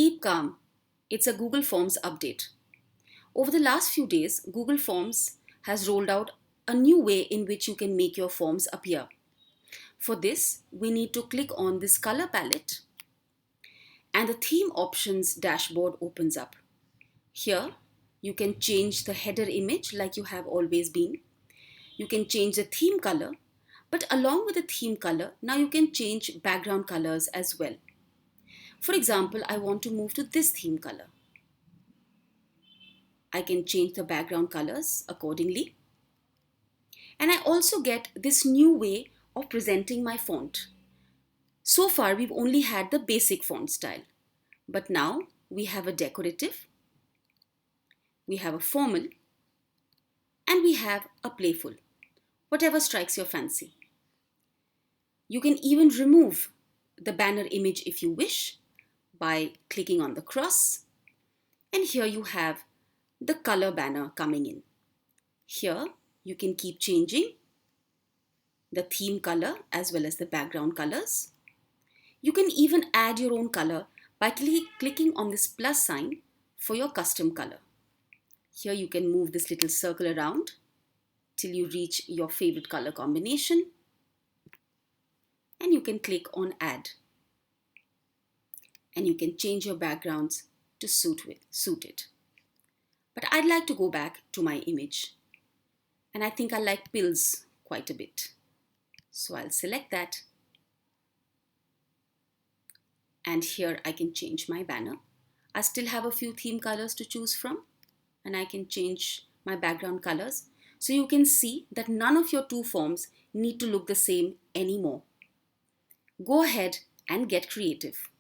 Keep calm. It's a Google Forms update. Over the last few days, Google Forms has rolled out a new way in which you can make your forms appear. For this, we need to click on this color palette and the theme options dashboard opens up. Here, you can change the header image like you have always been. You can change the theme color, but along with the theme color, now you can change background colors as well. For example, I want to move to this theme color. I can change the background colors accordingly. And I also get this new way of presenting my font. So far, we've only had the basic font style, but now we have a decorative, we have a formal, and we have a playful, whatever strikes your fancy. You can even remove the banner image if you wish by clicking on the cross. And here you have the color banner coming in. Here you can keep changing the theme color as well as the background colors. You can even add your own color by clicking on this plus sign for your custom color. Here you can move this little circle around till you reach your favorite color combination. And you can click on add. And you can change your backgrounds to suit it. But I'd like to go back to my image. And I think I like pills quite a bit. So I'll select that. And here I can change my banner. I still have a few theme colors to choose from. And I can change my background colors. So you can see that none of your two forms need to look the same anymore. Go ahead and get creative.